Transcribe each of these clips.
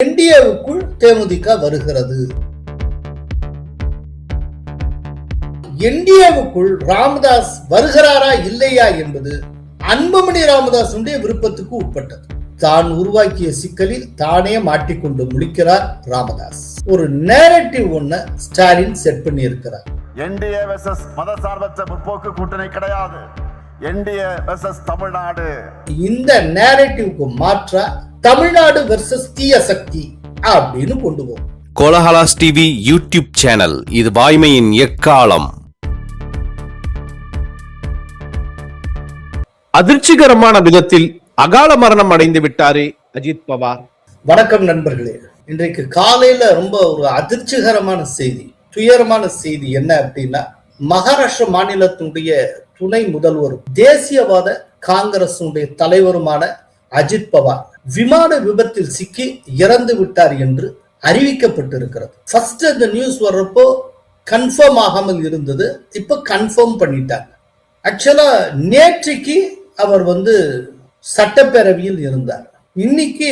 என்டிஏவுக்குள் தேமுதிக வருகிறது. என்டிஏவுக்குள் ராமதாஸ் வருகிறாரா இல்லையா என்பது அன்புமணி ராமதாசுடைய விருப்பத்துக்கு உட்பட்டது. தான் உருவாக்கிய சிக்கலில் தானே மாட்டிக்கொண்டு முழிக்கிறார் ராமதாஸ். ஒரு நேரட்டிவ் ஒண்ண ஸ்டாலின் செட் பண்ணி இருக்கிறார். என்டிஏ வெர்சஸ் மதசார்பற்ற முற்போக்கு கூட்டணி கிடையாது, என்டிஏ வெர்சஸ் தமிழ்நாடு. இந்த நேரட்டிவ்க்கு மாற்றா தமிழ்நாடு வெர்சஸ் தீய சக்தி அப்படின்னு கொண்டு போகும். கோலஹலாஸ் டிவி யூடியூப் சேனல், இது வாய்மையின் எக்காலம். அதிர்ச்சிகரமான விதத்தில் அகால மரணம் அடைந்து விட்டாரே அஜித் பவார். வணக்கம் நண்பர்களே. இன்றைக்கு காலையில ரொம்ப ஒரு அதிர்ச்சிகரமான செய்தி, துயரமான செய்தி என்ன அப்படின்னா, மகாராஷ்டிர மாநிலத்தினுடைய துணை முதல்வரும் தேசியவாத காங்கிரஸ் தலைவருமான அஜித் பவார் விமான விபத்தில் சிக்கி இறந்து விட்டார் என்று அறிவிக்கப்பட்டிருக்கிறது. ஃபர்ஸ்ட் அந்த நியூஸ் வர்றப்போ கன்ஃபார்ம் ஆகாமல் இருந்தது, இப்ப கன்ஃபார்ம் பண்ணிட்டாங்க. ஆக்சுவலா நேற்றைக்கு அவர் சட்டப்பேரவையில் இருந்தார். இன்னைக்கு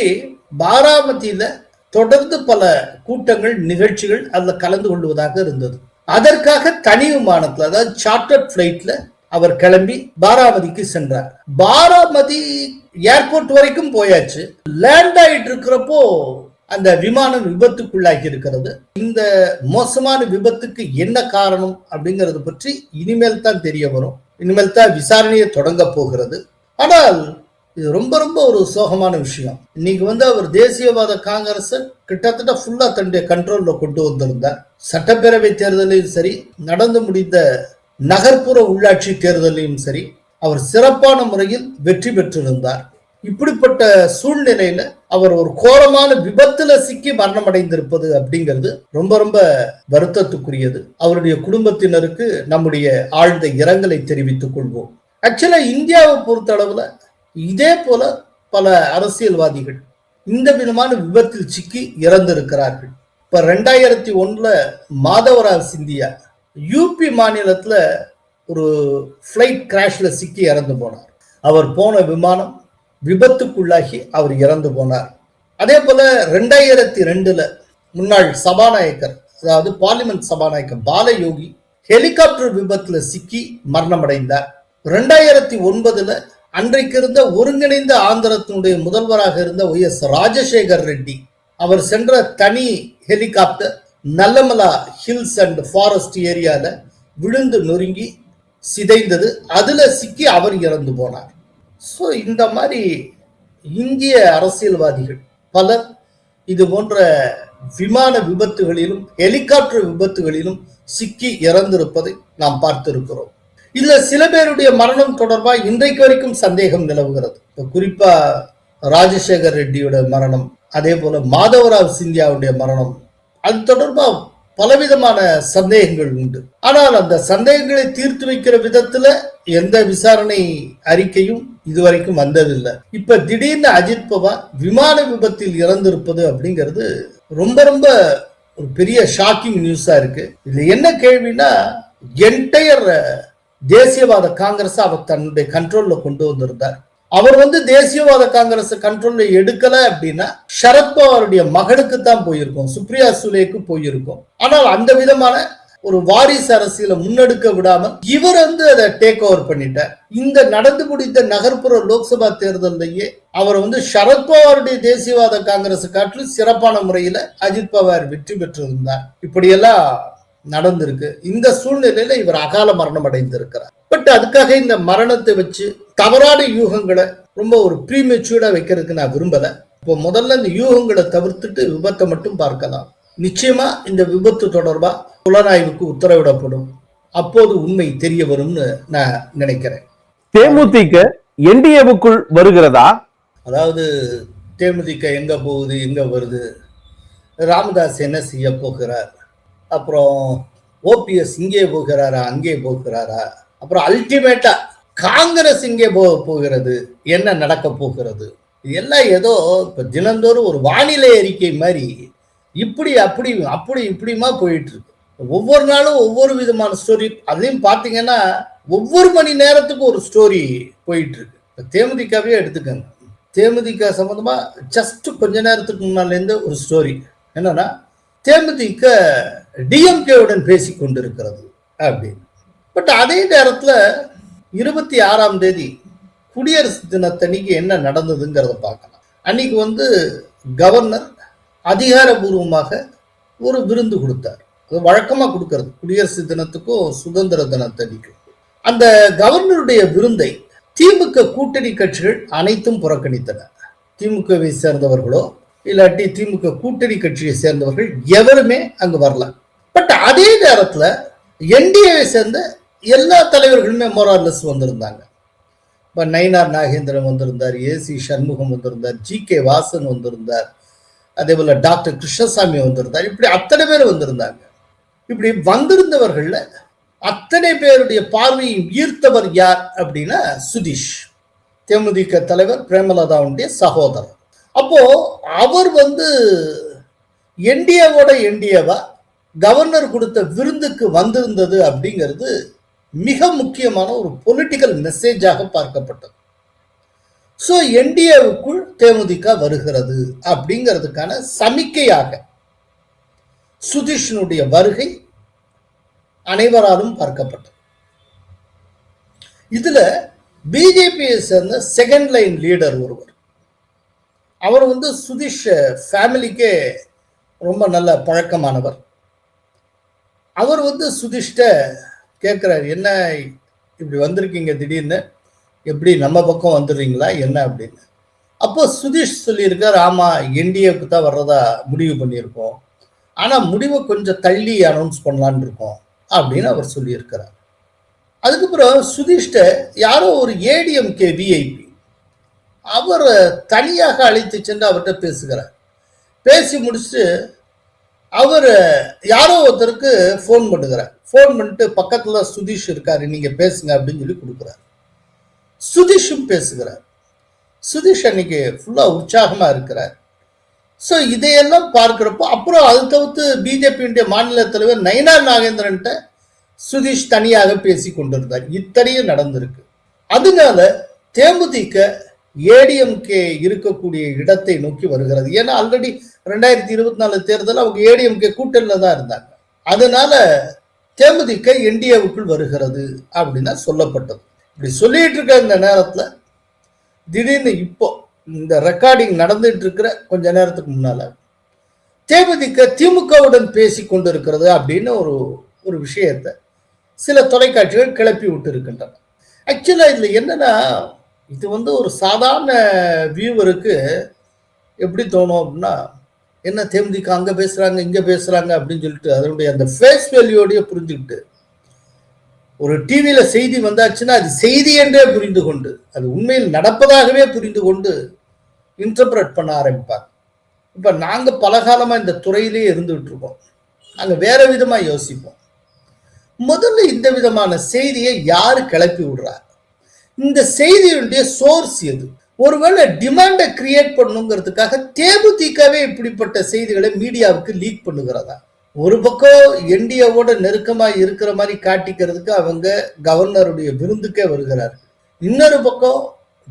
பாராமதியில தொடர்ந்து பல கூட்டங்கள் நிகழ்ச்சிகள் அதுல கலந்து கொள்வதாக இருந்தது. அதற்காக தனி விமானத்துல, அதாவது சார்ட்டர்ட் பிளைட்ல அவர் கிளம்பி பாராமதிக்கு சென்றார். பாராமதி ஏர்போர்ட் வரைக்கும் போயாச்சு. லேண்ட் ஆயிட்டு இருக்கிறப்போ அந்த விமானம் விபத்துக்குள்ளாகி இருக்கிறது. இந்த மோசமான விபத்துக்கு என்ன காரணம் அப்படிங்கறது பற்றி இனிமேல் தான் தெரிய வரும். இனிமேல் தான் விசாரணையை தொடங்க போகிறது. ஆனால் இது ரொம்ப ரொம்ப ஒரு சோகமான விஷயம். இன்னைக்கு அவர் தேசியவாத காங்கிரஸ் கிட்டத்தட்ட ஃபுல்லா தன்னுடைய கண்ட்ரோல்ல கொண்டு வந்திருந்தார். சட்டப்பேரவை தேர்தலையும் சரி, நடந்து முடிந்த நகர்ப்புற உள்ளாட்சி தேர்தலையும் சரி, அவர் சிறப்பான முறையில் வெற்றி பெற்றிருந்தார். இப்படிப்பட்ட சூழ்நிலையில அவர் ஒரு கோரமான விபத்துல சிக்கி மரணம் அடைந்திருப்பது அப்படிங்கிறது ரொம்ப ரொம்ப வருத்தத்துக்குரியது. அவருடைய குடும்பத்தினருக்கு நம்முடைய ஆழ்ந்த இரங்கலை தெரிவித்துக் கொள்வோம். ஆக்சுவலா இந்தியாவை பொறுத்த அளவுல இதே போல பல அரசியல்வாதிகள் இந்த விதமான விபத்தில் சிக்கி இறந்திருக்கிறார்கள். இப்ப 2001 மாதவராவ் சிந்தியா யூபி மாநிலத்துல ஒரு பிளைட் கிராஷ்ல சிக்கி இறந்து போனார். அவர் போன விமானம் விபத்துக்குள்ளாகி அவர் இறந்து போனார். அதே போல 2002 முன்னாள் சபாநாயகர், அதாவது பார்லிமெண்ட் சபாநாயகர் பாலயோகி ஹெலிகாப்டர் விபத்துல சிக்கி மரணம் அடைந்தார். 2009 அன்றைக்கு இருந்த ஒருங்கிணைந்த ஆந்திரத்தினுடைய முதல்வராக இருந்த OS ராஜசேகர் ரெட்டி, அவர் சென்ற தனி helicopter Nallamala hills and forest ஏரியால விழுந்து நொறுங்கி சிதைந்தது. அதுல சிக்கி அவர் இறந்து போனார். ஸோ இந்த மாதிரி இந்திய அரசியல்வாதிகள் பலர் இது போன்ற விமான விபத்துகளிலும் ஹெலிகாப்டர் விபத்துகளிலும் சிக்கி இறந்திருப்பதை நாம் பார்த்திருக்கிறோம். இதுல சில பேருடைய மரணம் தொடர்பாக இன்றைக்கு வரைக்கும் சந்தேகம் நிலவுகிறது. குறிப்பா ராஜசேகர் ரெட்டியோட மரணம், அதே போல மாதவராவ் சிந்தியாவுடைய மரணம், அது தொடர்பாக பலவிதமான சந்தேகங்கள் உண்டு. ஆனால் அந்த சந்தேகங்களை தீர்த்து வைக்கிற விதத்துல எந்த விசாரணை அறிக்கையும் இதுவரைக்கும் வந்ததில்லை. இப்ப திடீர்னு அஜித் பவார் விமான விபத்தில் இறந்திருப்பது அப்படிங்கிறது ரொம்ப ரொம்ப ஒரு பெரிய ஷாக்கிங் நியூஸா இருக்கு. இதுல என்ன கேள்வினா, என்டையர் தேசியவாத காங்கிரஸ் அவர் தன்னுடைய கண்ட்ரோல்ல கொண்டு வந்திருந்தார். அவர் தேசியவாத காங்கிரஸ் கண்ட்ரோல்ல எடுக்கல அப்படின்னா சரத்பவாருடைய மகனுக்கு தான் போயிருக்கும், சுப்ரியா சுலேக்கு போயிருக்கும். ஆனால் அந்த விதமான ஒரு வாரிசு அரசியலை முன்னெடுக்க விடாமல் இவர் அதை டேக் ஓவர் பண்ணிட்டார். இந்த நடந்து முடிந்த நகர்ப்புற லோக்சபா தேர்தலையே அவர் சரத்பவாருடைய தேசியவாத காங்கிரஸ் காட்டிலும் சிறப்பான முறையில அஜித் பவார் வெற்றி பெற்றிருந்தார். இப்படியெல்லாம் நடந்திருக்கு. இந்த சூழ்நிலையில இவர் அகால மரணம் அடைந்திருக்கிறார். பட் அதுக்காக இந்த மரணத்தை வச்சு தவறான யூகங்களை ரொம்ப ஒரு ப்ரீமெச்சூர்டா வைக்கிறதுக்கு நான் விரும்பல. இப்போ முதல்ல இந்த யூகங்களை தவிர்த்துட்டு விபத்தை மட்டும் பார்க்கலாம். நிச்சயமா இந்த விபத்து தொடர்பா புலனாய்வுக்கு உத்தரவிடப்படும். அப்போது உண்மை தெரிய வரும்னு நான் நினைக்கிறேன். தேமுதிக என்டிஏவுக்குள் வருகிறதா? அதாவது தேமுதிக எங்க போகுது, எங்க வருது, ராமதாஸ் என்ன செய்ய போகிறார், அப்புறம் ஓபிஎஸ் இங்கே போகிறாரா அங்கே போகிறாரா, அப்புறம் அல்டிமேட்டா காங்கிரஸ் இங்கே போகிறது, என்ன நடக்க போகிறது, இதெல்லாம் ஏதோ இப்ப தினந்தோறும் ஒரு வானிலை அறிக்கை மாதிரி இப்படி அப்படி அப்படி இப்படிமா போயிட்டு இருக்கு. ஒவ்வொரு நாளும் ஒவ்வொரு விதமான ஸ்டோரி. அதையும் பார்த்தீங்கன்னா ஒவ்வொரு மணி நேரத்துக்கும் ஒரு ஸ்டோரி போயிட்டு இருக்கு. தேமுதிகவே எடுத்துக்கங்க. தேமுதிக சம்பந்தமா ஜஸ்ட் கொஞ்ச நேரத்துக்கு முன்னாலேருந்து ஒரு ஸ்டோரி என்னன்னா, தேமுதிக டிஎம்கேவுடன் பேசி கொண்டிருக்கிறது அப்படின்னு. பட் அதே நேரத்தில் 26ஆம் தேதி குடியரசு தினத்தன்னைக்கு என்ன நடந்ததுங்கிறத பார்க்கலாம். அன்னைக்கு கவர்னர் அதிகாரபூர்வமாக ஒரு விருந்து கொடுத்தார். அது வழக்கமாக கொடுக்கறது குடியரசு தினத்துக்கும் சுதந்திர தினத்தன்னைக்கும். அந்த கவர்னருடைய விருந்தை திமுக கூட்டணி கட்சிகள் அனைத்தும் புறக்கணித்தன. திமுகவை சேர்ந்தவர்களோ இல்லாட்டி திமுக கூட்டணி கட்சியை சேர்ந்தவர்கள் எவருமே அங்கு வரல. பட் அதே நேரத்தில் என்டிஏவை சேர்ந்த எல்லா தலைவர்களுமே மோரார்லெஸ் வந்திருந்தாங்க. இப்போ நயினார் நாகேந்திரன் வந்திருந்தார், ஏசி சண்முகம் வந்திருந்தார், ஜி.கே. வாசன் வந்திருந்தார், அதே போல டாக்டர் கிருஷ்ணசாமி வந்திருந்தார். இப்படி அத்தனை பேர் வந்திருந்தாங்க. இப்படி வந்திருந்தவர்கள்ல அத்தனை பேருடைய பார்வையை ஈர்த்தவர் யார் அப்படின்னா சுதீஷ், தேமுதிக தலைவர் பிரேமலதாவுடைய சகோதரர். அப்போ அவர் என்டிஏவா கவர்னர் கொடுத்த விருந்துக்கு வந்திருந்தது அப்படிங்கிறது மிக முக்கியமான ஒரு பொலிட்டிக்கல் மெசேஜாக பார்க்கப்பட்டது. ஸோ என்டிஏவுக்குள் தேமுதிக வருகிறது அப்படிங்கிறதுக்கான சமிக்கையாக சுதீஷனுடைய வருகை அனைவராலும் பார்க்கப்பட்டது. இதுல பிஜேபியை சேர்ந்த செகண்ட் லைன் லீடர் ஒருவர், அவர் சுதீஷ் ஃபேமிலிக்கே ரொம்ப நல்ல பழக்கமானவர். அவர் சுதீஷ்ட கேட்கிறார், என்ன இப்படி வந்திருக்கீங்க திடீர்னு, எப்படி நம்ம பக்கம் வந்துடுறீங்களா என்ன அப்படின்னு. அப்போ சுதீஷ் சொல்லியிருக்கார், ஆமா என்டிஏக்கு தான் வர்றதா முடிவு பண்ணியிருக்கோம், ஆனா முடிவை கொஞ்சம் தள்ளி அனௌன்ஸ் பண்ணலான்னு இருக்கோம் அப்படின்னு அவர் சொல்லியிருக்கிறார். அதுக்கப்புறம் சுதீஷ்ட யாரோ ஒரு ஏடிஎம்கே விஐபி அவர் தனியாக அழைத்து சென்று அவர்கிட்ட பேசுகிறார். பேசி முடிச்சுட்டு அவர் யாரோ ஒருத்தருக்கு ஃபோன் பண்ணுகிறார். ஃபோன் பண்ணிட்டு பக்கத்துல சுதீஷ் இருக்காரு, நீங்க பேசுங்க அப்படின்னு சொல்லி கொடுக்குறார். சுதீஷும் பேசுகிறார். சுதீஷ் அன்னைக்கு ஃபுல்லா உற்சாகமா இருக்கிறார். ஸோ இதையெல்லாம் பார்க்கிறப்போ அப்புறம் அது தவிர்த்து பிஜேபியுடைய மாநில தலைவர் நயினார் நாகேந்திரன்ட்ட சுதீஷ் தனியாக பேசி கொண்டிருந்தார். இத்தனையும் நடந்திருக்கு. அதனால தேமுதிக ஏடிஎம்கே இருக்கக்கூடிய இடத்தை நோக்கி வருகிறது. ஏன்னா ஆல்ரெடி 2024 தேர்தல் அவங்க ஏடிஎம்கே கூட்டணியில தான் இருந்தாங்க. அதனால தேமுதிக என்டிஏவுக்குள் வருகிறது அப்படின்னா சொல்லப்பட்டது. இப்படி சொல்லிட்டு இருக்க இந்த நேரத்துல திடீர்னு இப்போ இந்த ரெக்கார்டிங் நடந்துட்டு இருக்கிற கொஞ்ச நேரத்துக்கு முன்னால தேமுதிக திமுகவுடன் பேசி கொண்டிருக்கிறது அப்படின்னு ஒரு விஷயத்தை சில தொலைக்காட்சிகள் கிளப்பி விட்டு இருக்கின்றன. ஆக்சுவலா இதுல என்னன்னா, இது ஒரு சாதாரண வியூவருக்கு எப்படி தோணும் அப்படின்னா, என்ன தேமுதிக அங்க பேசுறாங்க இங்க பேசுறாங்க அப்படின்னு சொல்லிட்டு அதனுடைய அந்த ஃபேஸ் வேல்யூடைய புரிஞ்சுக்கிட்டு ஒரு டிவியில செய்தி வந்தாச்சுன்னா அது செய்தி என்றே புரிந்து கொண்டு அது உண்மையில் நடப்பதாகவே புரிந்து கொண்டு இன்டர்பிரட் பண்ண ஆரம்பிப்பாங்க. இப்ப நாங்க பல காலமா இந்த துறையிலேயே இருந்துகிட்டு இருக்கோம். நாங்க வேற விதமா யோசிப்போம். முதல்ல இந்த விதமான செய்தியை யாரு கிளப்பி விடுறாங்க, இந்த செய்தியுடைய சோர்ஸ் எது? ஒருவேளை டிமாண்டை கிரியேட் பண்ணுங்கிறதுக்காக தேமுதிகவே இப்படிப்பட்ட செய்திகளை மீடியாவுக்கு லீக் பண்ணுகிறதா? ஒரு பக்கம் என்டிஏவோட நெருக்கமா இருக்கிற மாதிரி காட்டிக்கிறதுக்கு அவங்க கவர்னருடைய விருந்துக்கே வருகிறார்கள். இன்னொரு பக்கம்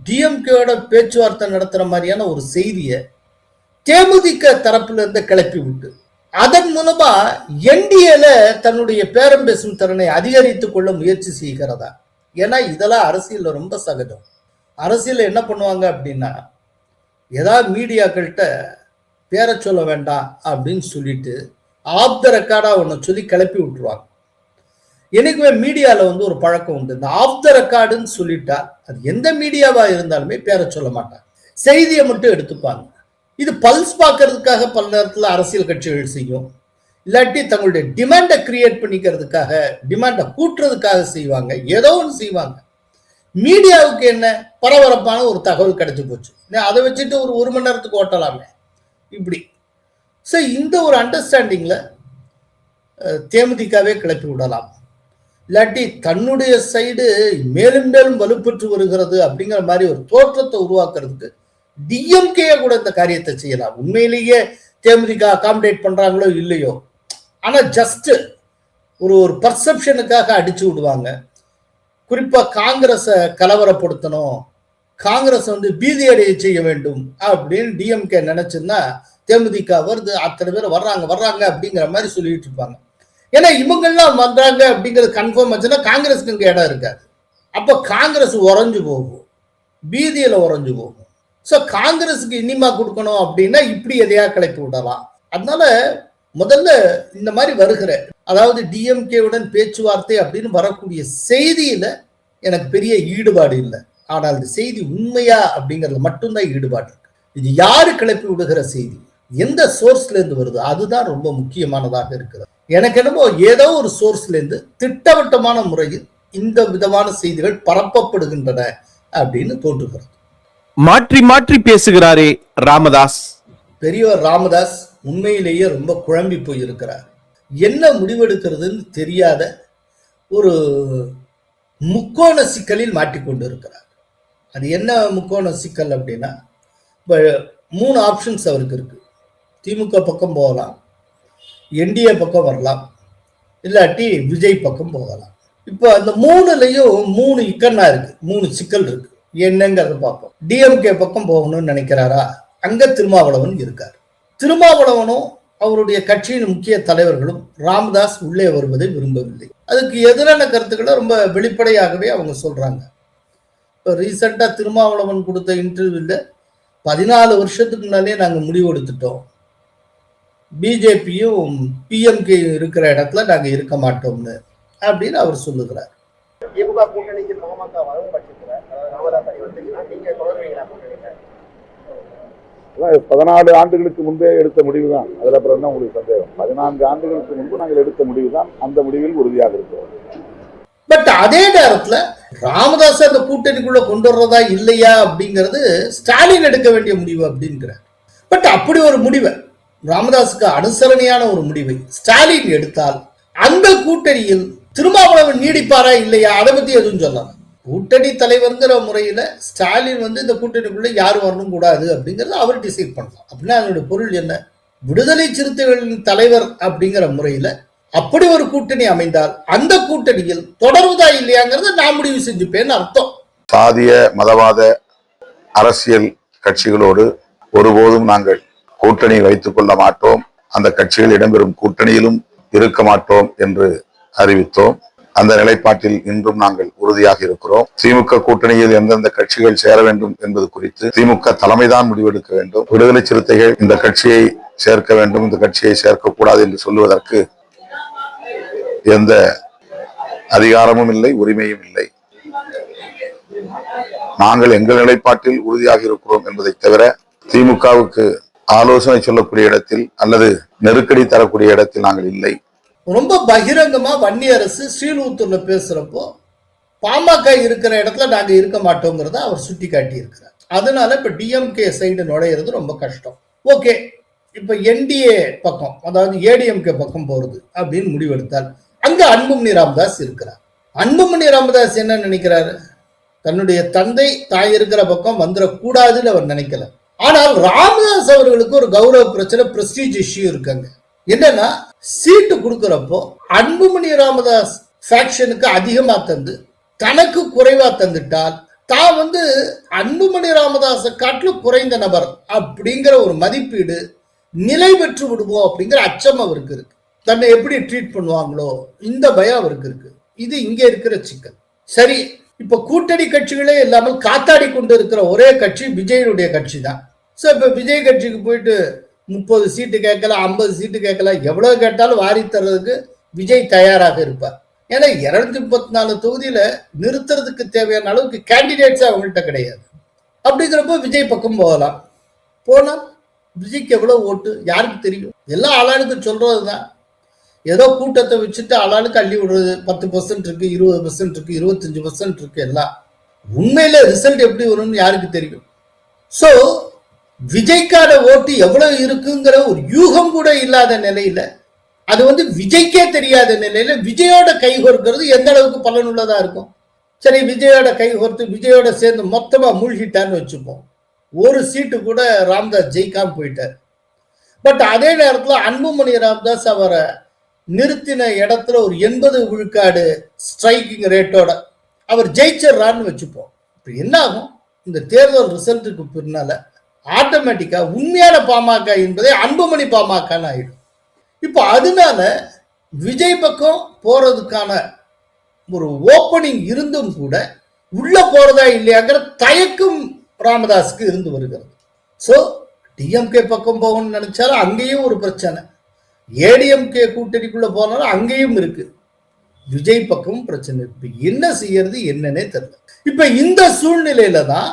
டிஎம்கேயோட பேச்சுவார்த்தை நடத்துற மாதிரியான ஒரு செய்தியை தேமுதிக தரப்புல இருந்து கிளப்பி விட்டு அதன் மூலமா என்டிஏல தன்னுடைய பேரம் பேசும் திறனை அதிகரித்துக் கொள்ள முயற்சி செய்கிறதா? ஏன்னா இதெல்லாம் அரசியல்ல ரொம்ப சகஜம். அரசியல் என்ன பண்ணுவாங்க அப்படின்னா, ஏதாவது மீடியாக்கள்கிட்ட பேர சொல்ல வேண்டாம் அப்படின்னு சொல்லிட்டு ஆஃப் த ரெக்கார்டா ஒன்று சொல்லி கிளப்பி விட்டுருவாங்க. எனக்குமே மீடியால ஒரு பழக்கம் உண்டு. இந்த ஆஃப் த ரெக்கார்டுன்னு சொல்லிட்டா அது எந்த மீடியாவா இருந்தாலுமே பேர சொல்ல மாட்டாங்க, செய்தியை மட்டும் எடுத்துப்பாங்க. இது பல்ஸ் பார்க்கறதுக்காக பல நேரத்தில் அரசியல் கட்சிகள் செய்யும், இல்லாட்டி தங்களுடைய டிமாண்டை கிரியேட் பண்ணிக்கிறதுக்காக டிமாண்டை கூட்டுறதுக்காக செய்வாங்க, ஏதோ ஒன்று செய்வாங்க. மீடியாவுக்கு என்ன பரபரப்பான ஒரு தகவல் கிடைச்சி போச்சு, அதை வச்சுட்டு ஒரு மணி நேரத்துக்கு ஓட்டலாமே இப்படி. ஸோ இந்த ஒரு அண்டர்ஸ்டாண்டிங்ல தேமுதிகவே கிளப்பி விடலாம், இல்லாட்டி தன்னுடைய சைடு மேலும் மேலும் வலுப்பெற்று வருகிறது அப்படிங்கிற மாதிரி ஒரு தோற்றத்தை உருவாக்குறதுக்கு டிஎம்கே கூட இந்த காரியத்தை செய்யலாம். உண்மையிலேயே தேமுதிக அகாமடேட் பண்றாங்களோ இல்லையோ, ஆனா ஜஸ்ட் ஒரு பர்செப்ஷனுக்காக அடிச்சு விடுவாங்க. குறிப்பா காங்கிரஸை கலவரப்படுத்தணும், காங்கிரஸ் வந்து பீதி அடைய செய்ய வேண்டும் அப்படின்னு டிஎம்கே நினைச்சுன்னா தேமுதிக வருது, அத்தனை பேர் வர்றாங்க அப்படிங்கிற மாதிரி சொல்லிட்டு இருப்பாங்க. ஏன்னா இவங்கெல்லாம் வந்தாங்க அப்படிங்கிறது கன்ஃபார்ம் ஆச்சுன்னா காங்கிரஸுக்கு இங்க இடம் இருக்காது. அப்போ காங்கிரஸ் உறைஞ்சு போகும், பீதியில உறைஞ்சு போகும். ஸோ காங்கிரஸுக்கு இனிமா கொடுக்கணும் அப்படின்னா இப்படி எதையா கிளப்பி விடலாம். அதனால முதல்ல இந்த மாதிரி வருகிற, அதாவது டிஎம்கேவுடன் பேச்சுவார்த்தை அப்படின்னு வரக்கூடிய செய்தியில எனக்கு பெரிய ஈடுபாடு இல்லை. ஆனால் இந்த செய்தி உண்மையா அப்படிங்கிறது மட்டும்தான் ஈடுபாடு இருக்கு. இது யாரு கிளப்பி விடுகிற செய்தி, எந்த சோர்ஸ்ல இருந்து வருது, அதுதான் ரொம்ப முக்கியமானதாக இருக்கிறது. எனக்கு என்னமோ ஏதோ ஒரு சோர்ஸ்ல இருந்து திட்டவட்டமான முறையில் இந்த விதமான செய்திகள் பரப்பப்படுகின்றன அப்படின்னு தோன்றுகிறது. மாற்றி மாற்றி பேசுகிறாரே ராமதாஸ். பெரியவர் ராமதாஸ் உண்மையிலேயே ரொம்ப குழம்பி போயிருக்கிறார். என்ன முடிவெடுக்கிறதுன்னு தெரியாத ஒரு முக்கோண சிக்கலில் மாட்டிக்கொண்டு இருக்கிறார். அது என்ன முக்கோண சிக்கல் அப்படின்னா, இப்போ 3 ஆப்ஷன்ஸ் அவருக்கு இருக்கு. திமுக பக்கம் போகலாம், என்டிஏ பக்கம் வரலாம், இல்லாட்டி விஜய் பக்கம் போகலாம். இப்போ அந்த 3லயும் 3 இக்கண்ணா இருக்கு, 3 சிக்கல் இருக்கு. என்னங்கிறத பார்ப்போம். டிஎம்கே பக்கம் போகணும்னு நினைக்கிறாரா, அங்க திருமாவளவன் இருக்கார். திருமாவளவனும் அவருடைய கட்சியின் முக்கிய தலைவர்களும் ராமதாஸ் உள்ளே வருவதை விரும்பவில்லை. அதுக்கு எதிரான கருத்துக்களை ரொம்ப வெளிப்படையாகவே அவங்க சொல்றாங்க. இப்போ ரீசெண்டா திருமாவளவன் கொடுத்த இன்டர்வியூல 14 வருஷத்துக்கு முன்னாலே நாங்க முடிவு எடுத்துட்டோம், பிஜேபியும் பிஎம்கே இருக்கிற இடத்துல நாங்க இருக்க மாட்டோம்னு அப்படின்னு அவர் சொல்லுகிறார். திமுக கூட்டணிக்கு பாமக வரும் பட்சத்துல ராமதாஸ் அறிவுறுத்தீங்கன்னா நீங்க தொடர்வீங்களா கூட்டணியில? 14 ஆண்டுகளுக்கு முன்பே எடுத்த முடிவு தான். அதுல அப்புறம் தான் உங்களுக்கு சந்தேகம்? 14 ஆண்டுகளுக்கு முன்பு நாங்கள் எடுத்த முடிவு தான், அந்த முடிவில் உறுதியாக இருக்கிறோம். பட் அதே நேரத்துல ராமதாஸ் அந்த கூட்டணிக்குள்ள கொண்டு வர்றதா இல்லையா அப்படிங்கிறது ஸ்டாலின் எடுக்க வேண்டிய முடிவு அப்படிங்கிறார். பட் அப்படி ஒரு முடிவை, ராமதாஸுக்கு அனுசரணையான ஒரு முடிவை ஸ்டாலின் எடுத்தால் அந்த கூட்டணியில் திருமாவளவன் நீடிப்பாரா இல்லையா, அதை பத்தி எதுவும் சொல்லலாம். கூட்டணி தலைவர்ங்கிற முறையில ஸ்டாலின் வந்து இந்த கூட்டணிக்குள்ள யாரும் வரணும் கூடாது அப்படிங்கறத அவர் டிசைட் பண்ணலாம். அப்படின்னா அதனுடைய பொருள் என்ன, விடுதலை சிறுத்தைகளின் தலைவர் அப்படிங்கிற முறையில அப்படி ஒரு கூட்டணி அமைந்தால் அந்த கூட்டணியில் தொடர்வதா இல்லையாங்கிறத நான் முடிவு செஞ்சுப்பேன்னு அர்த்தம். சாதிய மதவாத அரசியல் கட்சிகளோடு ஒருபோதும் நாங்கள் கூட்டணி வைத்துக் கொள்ள மாட்டோம், அந்த கட்சிகள் இடம்பெறும் கூட்டணியிலும் இருக்க மாட்டோம் என்று அறிவித்தோம். அந்த நிலைப்பாட்டில் இன்றும் நாங்கள் உறுதியாக இருக்கிறோம். திமுக கூட்டணியில் எந்தெந்த கட்சிகள் சேர வேண்டும் என்பது குறித்து திமுக தலைமைதான் முடிவெடுக்க வேண்டும். விடுதலை சிறுத்தைகள் இந்த கட்சியை சேர்க்க வேண்டும், இந்த கட்சியை சேர்க்கக்கூடாது என்று சொல்லுவதற்கு எந்த அதிகாரமும் இல்லை, உரிமையும் இல்லை. நாங்கள் எங்கள் நிலைப்பாட்டில் உறுதியாக இருக்கிறோம் என்பதை தவிர திமுகவுக்கு ஆலோசனை சொல்லக்கூடிய இடத்தில் அல்லது நெருக்கடி தரக்கூடிய இடத்தில் நாங்கள் இல்லை. ரொம்ப பகிரங்கமா வன்னியரசு ஸ்ரீலூத்தூர்ல பேசுறப்போ பாமக இருக்கிற இடத்துல நாங்க இருக்க மாட்டோங்கிறத அவர் சுட்டி காட்டி இருக்கிறார். அதனால இப்ப டிஎம்கே சைடு நுழையிறது ரொம்ப கஷ்டம். ஓகே, இப்ப என்டிஏ பக்கம், அதாவது ஏடிஎம்கே பக்கம் போறது அப்படின்னு முடிவெடுத்தால் அங்க அன்புமணி ராமதாஸ் இருக்கிறார். அன்புமணி ராமதாஸ் என்ன நினைக்கிறாரு, தன்னுடைய தந்தை தாய் இருக்கிற பக்கம் வந்துடக்கூடாதுன்னு அவர் நினைக்கல. ஆனால் ராமதாஸ் அவர்களுக்கு ஒரு கௌரவ பிரச்சனை, பிரஸ்டீஜ் இஷ்யூ இருக்காங்க. என்னன்னா, சீட்டு கொடுக்கிறப்போ அன்புமணி ராமதாஸ் ஃபேக்ஷனுக்கு அதிகமா தந்து தனக்கு குறைவா தந்துட்டால் தான் வந்து அன்புமணி ராமதாஸை காட்டிலும் குறைந்த நபர் அப்படிங்கிற ஒரு மதிப்பீடு நிலை பெற்று விடுவோம் அப்படிங்கிற அச்சம் அவருக்கு இருக்கு. தன்னை எப்படி ட்ரீட் பண்ணுவாங்களோ இந்த பயம் அவருக்கு இருக்கு. இது இங்க இருக்கிற சிக்கல். சரி, இப்ப கூட்டணி கட்சிகளே இல்லாமல் காத்தாடி கொண்டு இருக்கிற ஒரே கட்சி விஜயனுடைய கட்சி தான். ஸோ இப்ப விஜய் கட்சிக்கு போயிட்டு 30 சீட்டு கேட்கலாம், 50 சீட்டு கேட்கலாம், எவ்வளவு கேட்டாலும் வாரி தர்றதுக்கு விஜய் தயாராக இருப்பார். ஏன்னா 234 தொகுதியில நிறுத்துறதுக்கு தேவையான அளவுக்கு கேண்டிடேட்ஸ் அவங்கள்ட்ட கிடையாது. அப்படிங்கிறப்போ விஜய் பக்கம் போகலாம். போனா விஜய்க்கு எவ்வளவு ஓட்டு யாருக்கு தெரியும்? எல்லாம் ஆளாளுக்கு சொல்றதுதான். ஏதோ கூட்டத்தை வச்சுட்டு ஆளாளுக்கு அள்ளி விடுறது. 10% இருக்கு, 20% இருக்கு, 25% இருக்கு. எல்லாம் உண்மையில ரிசல்ட் எப்படி வரும்னு யாருக்கு தெரியும்? சோ விஜய்க்கான ஓட்டு எவ்வளவு இருக்குங்கிற ஒரு யூகம் கூட இல்லாத நிலையில, அது வந்து விஜய்க்கே தெரியாத நிலையில விஜயோட கைகோர்க்கிறது எந்த அளவுக்கு பலனுள்ளதா இருக்கும்? சரி, விஜயோட கைகோர்த்து விஜயோட சேர்ந்து மொத்தமா மூழ்கிட்டான்னு வச்சுப்போம். ஒரு சீட்டு கூட ராமதாஸ் ஜெயிக்காம போயிட்டார். பட் அதே நேரத்துல அன்புமணி ராமதாஸ் அவரை நிறுத்தின இடத்துல ஒரு 80 விழுக்காடு ஸ்ட்ரைக்கிங் ரேட்டோட அவர் ஜெயிச்சிடறான்னு வச்சுப்போம். இப்ப என்ன ஆகும்? இந்த தேர்தல் ரிசல்ட்டுக்கு பின்னால ஆட்டோமேட்டிக்கா உண்மையான பாமக என்பதை அன்புமணி பாமகன்னு ஆயிடும். இப்போ அதனால விஜய் பக்கம் போறதுக்கான ஒரு ஓப்பனிங் இருந்தும் கூட உள்ள போறதா இல்லையாங்கிற தயக்கம் ராமதாஸுக்கு இருந்து வருகிறது. ஸோ டிஎம்கே பக்கம் போகணும்னு நினைச்சாலும் அங்கேயும் ஒரு பிரச்சனை, ஏடிஎம்கே கூட்டணிக்குள்ள போனாலும் அங்கேயும் இருக்கு, விஜய் பக்கமும் பிரச்சனை இருக்கு. என்ன செய்யறது என்னன்னே தெரியல. இப்ப இந்த சூழ்நிலையில தான்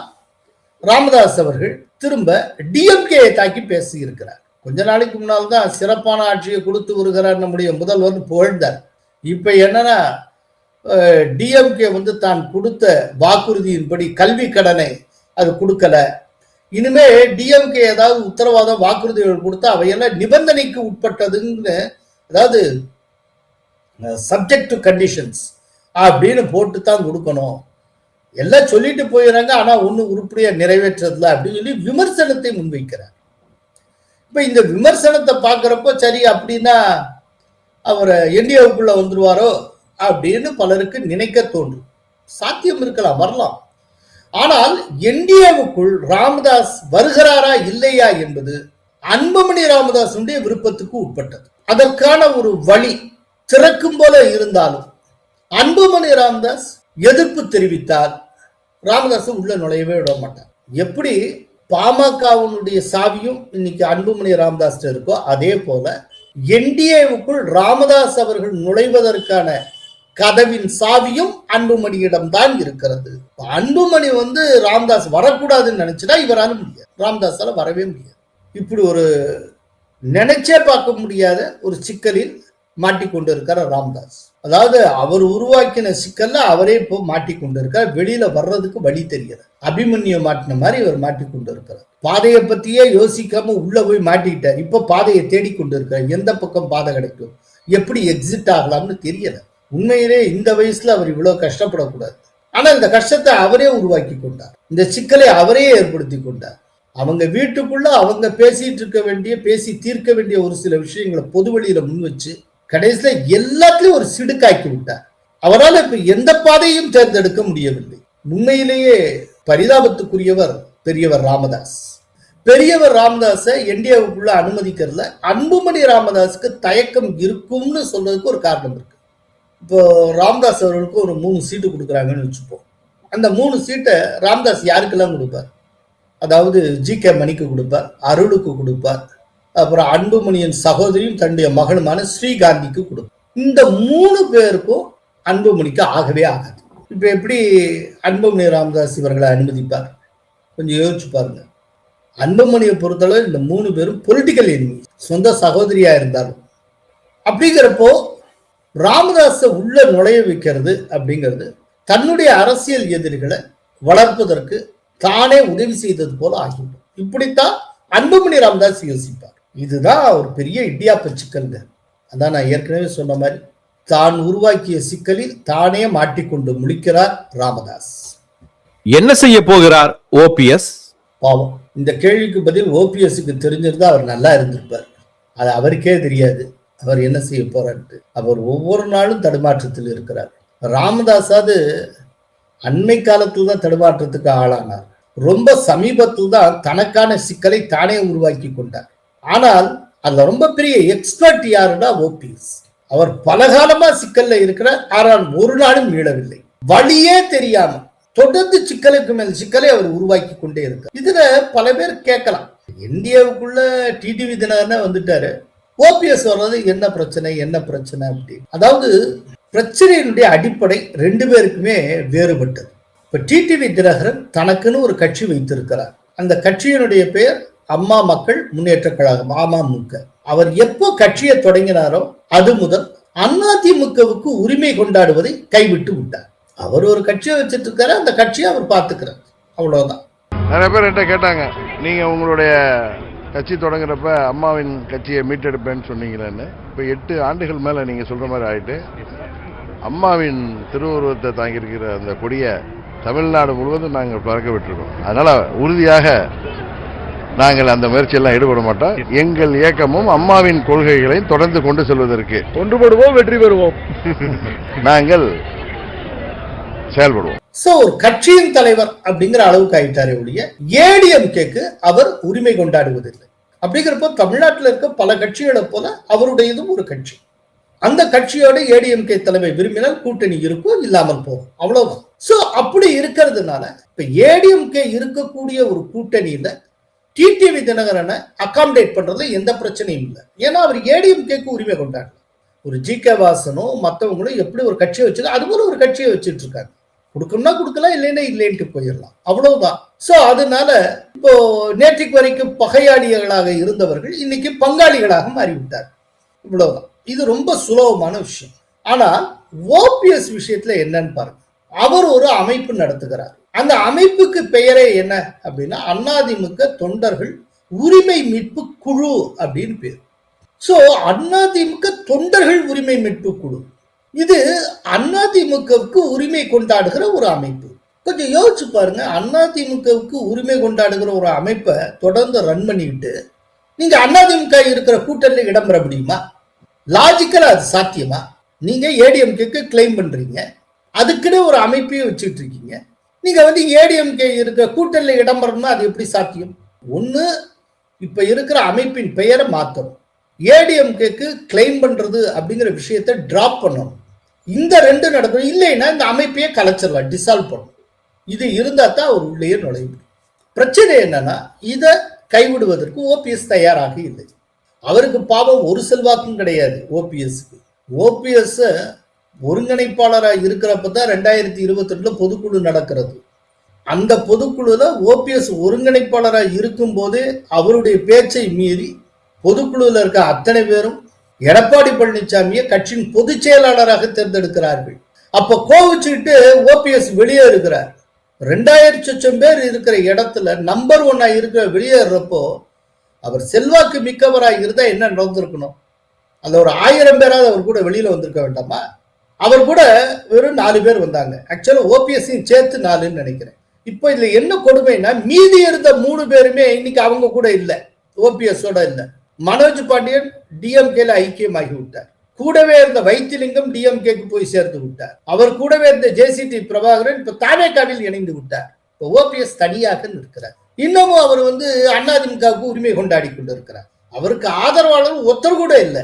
ராமதாஸ் அவர்கள் திரும்ப டிஎம்கே தாக்கி பேசி இருக்கிறார். கொஞ்ச நாளைக்கு முன்னால் தான் சிறப்பான ஆட்சியை கொடுத்து வருகிறார் நம்முடைய முதல்வர் புகழ்ந்தார். இப்ப என்னன்னா டிஎம்கே தான் கொடுத்த வாக்குறுதியின்படி கல்வி கடனை அது கொடுக்கல, இனிமே டிஎம்கே ஏதாவது உத்தரவாதம் வாக்குறுதிகள் கொடுத்தா அவையெல்லாம் நிபந்தனைக்கு உட்பட்டதுன்னு, அதாவது சப்ஜெக்ட் டு கண்டிஷன்ஸ் அப்படின்னு போட்டு தான் கொடுக்கணும், எல்லாம் சொல்லிட்டு போயிடறாங்க, ஆனா ஒண்ணு உருப்படியா நிறைவேற்றதுல அப்படின்னு சொல்லி விமர்சனத்தை முன்வைக்கிறார். இப்ப இந்த விமர்சனத்தை பாக்குறப்போ சரி அப்படின்னா அவர் என்டிஏவுக்குள்ள வந்துருவாரோ அப்படின்னு பலருக்கு நினைக்க தோன்றும். சாத்தியம் இருக்கலாம், வரலாம். ஆனால் என்டிஏவுக்குள் ராமதாஸ் வருகிறாரா இல்லையா என்பது அன்புமணி ராமதாஸுடைய விருப்பத்துக்கு உட்பட்டது. அதற்கான ஒரு வழி திறக்கும் போல இருந்தாலும் அன்புமணி ராமதாஸ் எதிர்ப்பு தெரிவித்தால் ராமதாஸ் உள்ள நுழையவே விட மாட்டார். எப்படி பாமகவுடைய சாவியும் இன்னைக்கு அன்புமணி ராமதாஸ் இருக்கோ அதே போல என்டிஏவுக்குள் ராமதாஸ் அவர்கள் நுழைவதற்கான கதவின் சாவியும் அன்புமணியிடம் தான் இருக்கிறது. அன்புமணி ராமதாஸ் வரக்கூடாதுன்னு நினைச்சுட்டா இவரால முடியாது, ராமதாஸால வரவே முடியாது. இப்படி ஒரு நினைச்சே பார்க்க முடியாத ஒரு சிக்கலில் மாட்டிக்கொண்டு இருக்கார் ராமதாஸ். அதாவது அவர் உருவாக்கின சிக்கல்ல அவரே இப்போ மாட்டிக்கொண்டு இருக்கார். வெளியில வர்றதுக்கு வழி தெரியல. அபிமன்யு மாட்டின மாதிரி இவர் மாட்டிக்கொண்டு இருக்கிறார். பாதையை பத்தியே யோசிக்காம உள்ள போய் மாட்டிக்கிட்டார். இப்ப பாதையை தேடிக்கொண்டு இருக்கார். எந்த பக்கம் பாதை கிடைக்கும், எப்படி எக்ஸிட் ஆகலாம்னு தெரியல. உண்மையிலே இந்த வயசுல அவர் இவ்வளவு கஷ்டப்படக்கூடாது. ஆனா இந்த கஷ்டத்தை அவரே உருவாக்கி கொண்டார். இந்த சிக்கலை அவரே ஏற்படுத்தி கொண்டார். அவங்க வீட்டுக்குள்ள அவங்க பேசி தீர்க்க வேண்டிய ஒரு சில விஷயங்களை பொது வெளியில முன் வச்சு கடைசியில எல்லாத்திலையும் ஒரு சிடுக்காக்கி விட்டார். அவரால் இப்ப எந்த பாதையும் தேர்ந்தெடுக்க முடியவில்லை. உண்மையிலேயே பரிதாபத்துக்குரியவர் பெரியவர் ராமதாஸ். பெரியவர் ராமதாஸை என்டிஏவுக்குள்ள அனுமதிக்கிறதுல அன்புமணி ராமதாஸுக்கு தயக்கம் இருக்கும்னு சொல்றதுக்கு ஒரு காரணம் இருக்கு. இப்போ ராமதாஸ் அவர்களுக்கு ஒரு 3 சீட்டு கொடுக்குறாங்கன்னு வச்சுப்போம். அந்த 3 சீட்டை ராமதாஸ் யாருக்கெல்லாம் கொடுப்பார்? அதாவது ஜி.கே. மணிக்கு கொடுப்பார், அருளுக்கு கொடுப்பார், அப்புறம் அன்புமணியின் சகோதரியும் தன்னுடைய மகனுமான ஸ்ரீகாந்திக்கு கொடுப்பார். இந்த 3 பேருக்கும் அன்புமணிக்கு ஆகவே ஆகாது. இப்ப எப்படி அன்புமணி ராமதாஸ் இவர்களை அனுமதிப்பார்? கொஞ்சம் யோசிச்சு பாருங்க. அன்புமணியை பொறுத்தளவு இந்த 3 பேரும் பொலிட்டிக்கல் எனிமி, சொந்த சகோதரியா இருந்தாலும். அப்படிங்கிறப்போ ராமதாஸை உள்ள நுழைய வைக்கிறது அப்படிங்கிறது தன்னுடைய அரசியல் எதிரிகளை வளர்ப்பதற்கு தானே உதவி செய்தது போல ஆகிவிடும். இப்படித்தான் அன்புமணி ராமதாஸ் யோசிப்பார். இதுதான் ஒரு பெரிய இடியாப்ப சிக்கல்ங்க. அதான் நான் ஏற்கனவே சொன்ன மாதிரி தான் உருவாக்கிய சிக்கலில் தானே மாட்டிக்கொண்டு முழிக்கிறார் ராமதாஸ். என்ன செய்ய போகிறார் ஓபிஎஸ்? பாவம், இந்த கேள்விக்கு பதில் ஓபிஎஸ்க்கு தெரிஞ்சிருந்தா அவர் நல்லா இருந்திருப்பார். அது அவருக்கே தெரியாது அவர் என்ன செய்ய போறாரு. அவர் ஒவ்வொரு நாளும் தடுமாற்றத்தில் இருக்கிறார். ராமதாஸாவது அண்மை காலத்தில் தான் தடுமாற்றத்துக்கு ஆளானார். ரொம்ப சமீபத்தில் தான் தனக்கான சிக்கலை தானே உருவாக்கி கொண்டார். ஆனால் அதுல ரொம்ப பெரிய எக்ஸ்பர்ட் யாருன்னா ஓபிஎஸ். அவர் பலகாலமா சிக்கல்ல இருக்கிறார். ஆனால் ஒரு நாளும் மீளவில்லை. வழியே தெரியாம தொடர்ந்து சிக்கலுக்கு மேல் சிக்கலை அவர் உருவாக்கி கொண்டே இருக்கார். இதுல பல பேர் கேட்கலாம், என்டிஏவுக்குள்ள டிடிவி தினகரன் வந்துட்டாரு, ஓபிஎஸ் வர்றது என்ன பிரச்சனை அப்படி. அதாவது பிரச்சனையினுடைய அடிப்படை 2 பேருக்குமே வேறுபட்டது. இப்ப டிடிவி தினகரன் தனக்குன்னு ஒரு கட்சி வைத்திருக்கிறார். அந்த கட்சியினுடைய பெயர் அம்மா மக்கள் முன்னேற்ற கழகம், அமமுக. அவர் எப்போ கட்சியை தொடங்கினாரோ அது முதல் அதிமுகவுக்கு உரிமை கொண்டாடுவதை கைவிட்டு விட்டார். அவர் ஒரு கட்சியை வச்சிட்டு இருக்காரு, அந்த கட்சியை அவர் பார்த்துக்கிறார், அவ்வளவுதான். நிறைய பேர் என்கிட்ட கேட்டாங்க, நீங்க உங்களுடைய கட்சி தொடங்குறப்ப அம்மாவின் கட்சியை மீட்டெடுப்பேன்னு சொன்னீங்களேன்னு. இப்போ 8 ஆண்டுகள் மேல நீங்க சொல்ற மாதிரி ஆயிட்டு அம்மாவின் திருவுருவத்தை தாங்கியிருக்கிற அந்த கொடியை தமிழ்நாடு முழுவதும் நாங்கள் பறக்க விட்டுருக்கோம். அதனால உறுதியாக நாங்கள் அந்த முயற்சியெல்லாம் ஈடுபட மாட்டோம். எங்கள் இயக்கமும் அம்மாவின் கொள்கைகளை தொடர்ந்து கொண்டு செல்வதற்கு ஒன்றுபடுவோம், வெற்றி பெறுவோம், நாங்கள் செயல்படுவோம். சோ ஒரு கட்சியின் தலைவர் அப்படிங்கிற அளவுக்கு ஆயிட்டாரே ஒழிய ஏடிஎம்கேக்கு அவர் உரிமை கொண்டாடுவதில்லை. அப்படிங்கிறப்போ தமிழ்நாட்டில் இருக்க பல கட்சிகளை போல அவருடையதும் ஒரு கட்சி. அந்த கட்சியோட ஏடிஎம்கே தலைமை விரும்பினால் கூட்டணி இருக்கும், இல்லாமல் போகும், அவ்வளவுதான். சோ அப்படி இருக்கிறதுனால இப்ப ஏடிஎம்கே இருக்கக்கூடிய ஒரு கூட்டணியில டிடிவி தினகரனை அகாமடேட் பண்றதுல எந்த பிரச்சனையும் இல்லை. ஏன்னா அவர் ஏடிஎம்கேக்கு உரிமை கொண்டாடல. ஒரு ஜி.கே. வாசனும் மற்றவங்களும் எப்படி ஒரு கட்சியை வச்சுக்க அது போல ஒரு கட்சியை வச்சுட்டு இருக்காங்க. கொடுக்கணும்னா கொடுக்கலாம், இல்லைன்னா இல்லைன்ட்டு போயிடலாம், அவ்வளவுதான். சோ அதனால இப்போ நேற்றுக்கு வரைக்கும் பகையாளிகளாக இருந்தவர்கள் இன்னைக்கு பங்காளிகளாக மாறிவிட்டார், இவ்வளவுதான். இது ரொம்ப சுலபமான விஷயம். ஆனா ஓபிஎஸ் விஷயத்துல என்னன்னு பாருங்க. அவர் ஒரு அமைப்பு நடத்துகிறார். அந்த அமைப்புக்கு பெயரே என்ன அப்படின்னா அதிமுக தொண்டர்கள் உரிமை மீட்பு குழு அப்படின்னு பேர். சோ அதிமுக தொண்டர்கள் உரிமை மீட்பு குழு, இது அதிமுகவுக்கு உரிமை கொண்டாடுகிற ஒரு அமைப்பு. கொஞ்சம் யோசிச்சு பாருங்க, அதிமுகவுக்கு உரிமை கொண்டாடுகிற ஒரு அமைப்பை தொடர்ந்து ரன் பண்ணிக்கிட்டு நீங்க அதிமுக இருக்கிற கூட்டணியில் இடம்பெற முடியுமா? லாஜிக்கலா அது சாத்தியமா? நீங்க ஏடிஎம்கேக்கு கிளைம் பண்றீங்க, அதுக்குன்னு ஒரு அமைப்பையும் வச்சுட்டு இருக்கீங்க. நீங்க ஏடிஎம்கே இருக்கிற கூட்டணியில் இடம்பெறணும்னா அது எப்படி சாத்தியம்? ஒண்ணு இப்ப இருக்கிற அமைப்பின் பெயரை மாத்தணும், ஏடிஎம்கேக்கு கிளைம் பண்றது அப்படிங்கிற விஷயத்தை டிராப் பண்ணணும். இந்த ரெண்டு நடக்கும். இல்லைன்னா இந்த அமைப்பையே கலைச்சிடலாம், டிசால்வ் பண்ணணும். இது இருந்தா தான் அவர் உள்ளே நுழைய முடியும். பிரச்சனை என்னன்னா இதை கைவிடுவதற்கு ஓபிஎஸ் தயாராக இல்லை. அவருக்கு பாவம் ஒரு செல்வாக்கும் கிடையாது ஓபிஎஸ்க்கு. ஓபிஎஸ் ஒருங்கிணைப்பாளராக இருக்கிறப்பதான் 2022 பொதுக்குழு நடக்கிறது. அந்த பொதுக்குழுல ஓபிஎஸ் ஒருங்கிணைப்பாளராக இருக்கும் போதே அவருடைய பேச்சை மீறி பொதுக்குழுல இருக்க அத்தனை பேரும் எடப்பாடி பழனிசாமியை கட்சியின் பொதுச் செயலாளராக தேர்ந்தெடுக்கிறார்கள். அப்ப கோவிச்சுக்கிட்டு ஓபிஎஸ் வெளியே இருக்கிறார். 2000 பேர் இருக்கிற இடத்துல நம்பர் 1 இருக்கிற வெளியேறப்போ அவர் செல்வாக்கு மிக்கவராக இருந்தா என்ன நடந்திருக்கணும்? அதுல ஒரு 1000 பேராவது அவர் கூட வெளியில வந்திருக்க வேண்டாமா? அவர் கூட வெறும் 4 பேர் வந்தாங்க. ஆக்சுவலா ஓபிஎஸ்ஸையும் சேர்த்து 4ன்னு நினைக்கிறேன். இப்போ இதுல என்ன கொடுமைன்னா மீதி இருந்த 3 பேருமே இன்னைக்கு அவங்க கூட இல்லை, ஓபிஎஸோட இல்லை. மனோஜ் பாண்டியன் டிஎம்கேல ஐக்கியமாகி விட்டார். கூடவே இருந்த வைத்திலிங்கம் டிஎம்கேக்கு போய் சேர்ந்து விட்டார். அவர் கூடவே இருந்த ஜேசிடி பிரபாகரன் இப்ப தாவேகாவில் இணைந்து விட்டார். இப்போ ஓபிஎஸ் தனியாக நிற்கிறார். இன்னமும் அவர் அதிமுகவுக்கு உரிமை கொண்டாடி கொண்டு இருக்கிறார். அவருக்கு ஆதரவாளர் ஒருத்தர் கூட இல்லை.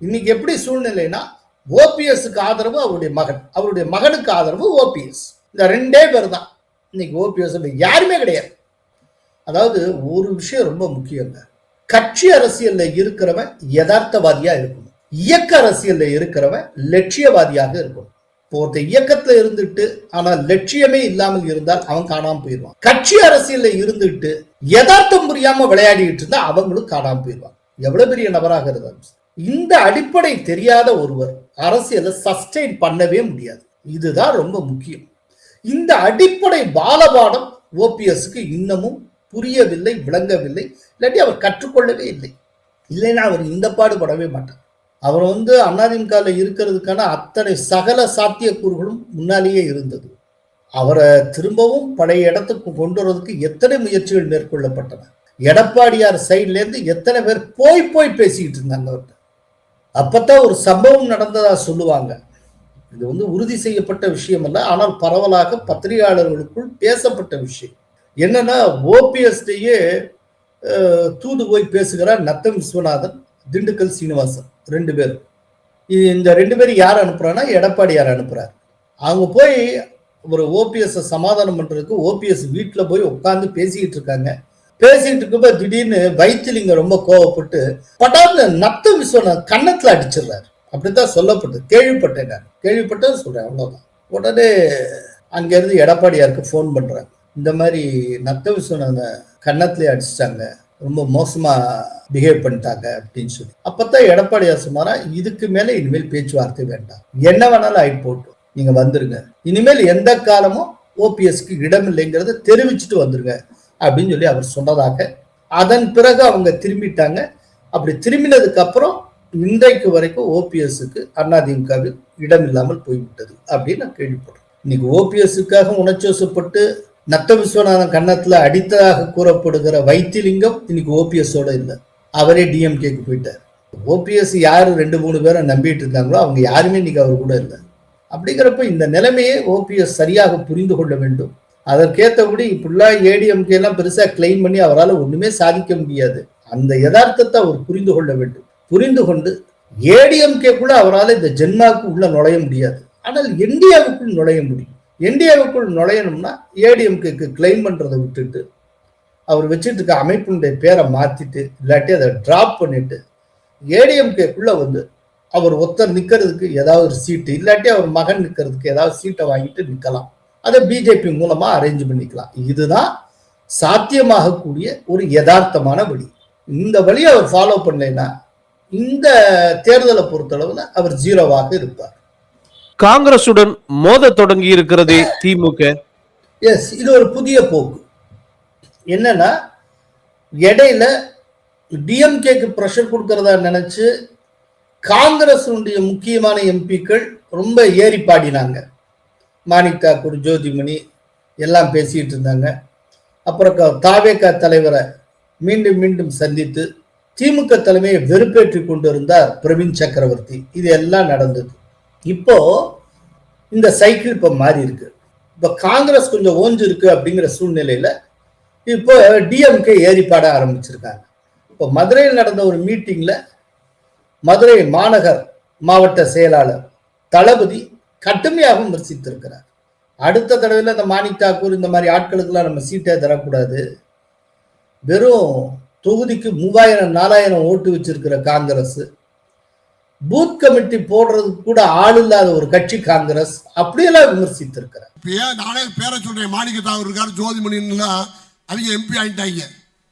இன்னைக்கு எப்படி சூழ்நிலைனா ஓபிஎஸ்க்கு ஆதரவு அவருடைய மகன், அவருடைய மகனுக்கு ஆதரவு ஓபிஎஸ். இந்த 2 பேர் தான் இன்னைக்கு ஓபிஎஸ், யாருமே கிடையாது. அதாவது ஒரு விஷயம் ரொம்ப முக்கியம், கட்சி அரசியல்ல இருக்கிறவன் யதார்த்தவாதியா இருக்கணும், இயக்க அரசியல்ல இருக்கிறவன் லட்சியவாதியாக இருக்கணும். ஒருத்த இயக்கத்துல இருந்துட்டு ஆனா லட்சியமே இல்லாமல் இருந்தால் அவன் காணாம போயிடுவான். கட்சி அரசியல்ல இருந்துட்டு யதார்த்தம் புரியாம விளையாடிட்டு இருந்தா அவங்களும் காணாம போயிடுவாங்க, எவ்வளவு பெரிய நபராக இருந்தாலும். இந்த அடிப்படை தெரியாத ஒருவர் அரசியலை சஸ்டெயின் பண்ணவே முடியாது. இதுதான் ரொம்ப முக்கியம். இந்த அடிப்படை பாலபாடம் ஓபிஎஸ்க்கு இன்னமும் புரியவில்லை, விளங்கவில்லை, இல்லாட்டி அவர் கற்றுக்கொள்ளவே இல்லை. இல்லைன்னா அவர் இந்த பாடுபடவே மாட்டார். அவர் அதிமுகவில் இருக்கிறதுக்கான அத்தனை சகல சாத்தியக்கூறுகளும் முன்னாலேயே இருந்தது. அவரை திரும்பவும் பழைய இடத்துக்கு கொண்டு வரதுக்கு எத்தனை முயற்சிகள் மேற்கொள்ளப்பட்டன. எடப்பாடியார் சைட்ல இருந்து எத்தனை பேர் போய் பேசிக்கிட்டு இருந்தாங்க அவர்கிட்ட. அப்பதான் ஒரு சம்பவம் நடந்ததா சொல்லுவாங்க. இது உறுதி செய்யப்பட்ட விஷயம் அல்ல, ஆனால் பரவலாக பத்திரிகையாளர்களுக்குள் பேசப்பட்ட விஷயம். என்னன்னா ஓபிஎஸ்டையே தூது போய் பேசுகிறார் நத்தம் விஸ்வநாதன், திண்டுக்கல் சீனிவாசன், 2 பேர். இந்த 2 பேரும் யார் அனுப்புறான்னா எடப்பாடி யார் அனுப்புறாரு. அவங்க போய் ஒரு ஓபிஎஸ் சமாதானம் பண்றதுக்கு ஓபிஎஸ் வீட்டுல போய் உட்கார்ந்து பேசிக்கிட்டு இருக்காங்க. பேசிட்டு இருக்கப்ப திடீர்னு வைத்திலிங்க ரொம்ப கோவப்பட்டு பட்டார்னு நத்தம் விஸ்வநாதன் கன்னத்துல அடிச்சிடுறாரு. அப்படித்தான் சொல்லப்பட்டு கேள்விப்பட்டேன், நான் கேள்விப்பட்டது சொல்றேன், அவ்வளவுதான். உடனே அங்க இருந்து எடப்பாடியாருக்கு போன் பண்றாங்க, இந்த மாதிரி நத்த விஸ்வநாதன் கன்னத்திலே அடிச்சிட்டாங்க, ரொம்ப மோசமா பிஹேவ் பண்ணிட்டாங்க அப்படின்னு சொல்லி. அப்பதான் எடப்பாடியார் சொன்னாரா, இதுக்கு மேல இனிமேல் பேச்சுவார்த்தை வேண்டாம், என்ன வேணாலும் ஆயிட்டு போட்டோம், நீங்க வந்துருங்க, இனிமேல் எந்த காலமும் ஓபிஎஸ்க்கு இடம் இல்லைங்கிறத தெரிவிச்சுட்டு வந்துருங்க அப்படின்னு சொல்லி அவர் சொன்னதாக. அதன் பிறகு அவங்க திரும்பிட்டாங்க. அப்படி திரும்பினதுக்கு அப்புறம் இன்றைக்கு வரைக்கும் ஓபிஎஸ்க்கு அதிமுகவில் இடம் இல்லாமல் போய்விட்டது அப்படின்னு நான் கேள்விப்படுறேன். இன்னைக்கு ஓபிஎஸ்க்காக உணர்ச்சிவசப்பட்டு நத்த விஸ்வநாதன் கன்னத்துல அடித்ததாக கூறப்படுகிற வைத்திலிங்கம் இன்னைக்கு ஓபிஎஸோட இல்லை, அவரே டிஎம்கேக்கு போயிட்டார். ஓபிஎஸ் யாரு 2-3 பேரை நம்பிட்டு இருந்தாங்களோ அவங்க யாருமே இன்னைக்கு அவர் கூட இல்லை. அப்படிங்கிறப்ப இந்த நிலைமையை ஓபிஎஸ் சரியாக புரிந்து கொள்ள வேண்டும். அதற்கேற்றபடி இப்படிலாம் ஏடிஎம்கே எல்லாம் பெருசா கிளைம் பண்ணி அவரால் ஒண்ணுமே சாதிக்க முடியாது. அந்த யதார்த்தத்தை அவர் புரிந்து கொள்ள வேண்டும். புரிந்து கொண்டு ஏடிஎம்கேக்குள்ள அவரால் இந்த ஜென்மாவுக்கு உள்ள நுழைய முடியாது, ஆனால் என்டிஏவுக்குள் நுழைய முடியும். என்டிஏவுக்குள் நுழையணும்னா ஏடிஎம்கேக்கு கிளைம் பண்றதை விட்டுட்டு அவர் வச்சுட்டு இருக்க அமைப்பினுடைய பேரை மாத்திட்டு இல்லாட்டி அதை டிராப் பண்ணிட்டு ஏடிஎம்கேக்குள்ள வந்து அவர் ஒருத்தர் நிக்கிறதுக்கு ஏதாவது ஒரு சீட்டு இல்லாட்டி அவர் மகன் நிக்கிறதுக்கு ஏதாவது சீட்டை வாங்கிட்டு நிக்கலாம். அதை பிஜேபி மூலமா அரேஞ்ச் பண்ணிக்கலாம். இதுதான் சாத்தியமாகக்கூடிய ஒரு யதார்த்தமான வழி. இந்த வழியை அவர் ஃபாலோ பண்ணலைன்னா இந்த தேர்தலை பொறுத்தளவுல அவர் ஜீரோவாக இருப்பார். காங்கிரசுடன் மோத தொடங்கி இருக்கிறதே திமுக. எஸ், இது ஒரு புதிய போக்கு. என்னன்னா, இடையில டிஎம்கேக்கு ப்ரெஷர் கொடுக்கறதா நினைச்சு காங்கிரசுடைய முக்கியமான எம்பிக்கள் ரொம்ப ஏறி பாடினாங்க. மாணிக் தாக்கூர், ஜோதிமணி எல்லாம் பேசிட்டு இருந்தாங்க. அப்புறம் தாவேகா தலைவரை மீண்டும் மீண்டும் சந்தித்து திமுக தலைமையை வெறுப்பேற்றி கொண்டிருந்தார் பிரவீன் சக்கரவர்த்தி. இது எல்லாம் நடந்தது. இப்போ இந்த சைக்கிள் இப்ப மாறி இருக்கு. இப்ப காங்கிரஸ் கொஞ்சம் ஓஞ்சு இருக்கு அப்படிங்கிற சூழ்நிலையில இப்போ டிஎம்கே ஏறி பாட ஆரம்பிச்சிருக்காங்க. இப்போ மதுரையில் நடந்த ஒரு மீட்டிங்ல மதுரை மாநகர் மாவட்ட செயலாளர் தளபதி கடுமையாக விமர்சித்திருக்கிறார். அடுத்த தடவையில் இந்த மாணிக் தாக்கூர் இந்த மாதிரி ஆட்களுக்கெல்லாம் நம்ம சீட்டே தரக்கூடாது, வெறும் தொகுதிக்கு 3000-4000 ஓட்டு வச்சிருக்கிற காங்கிரஸ், பூத் கமிட்டி போடுறதுக்கு கூட ஆள் இல்லாத ஒரு கட்சி காங்கிரஸ், அப்படியெல்லாம் விமர்சித்திருக்கிறார். நானே பேரை சொல்றேன், மாணிக்க தாக்கூர் இருக்காரு, ஜோதிமணிலாம் அவங்க எம்பி ஆயிட்டாங்க.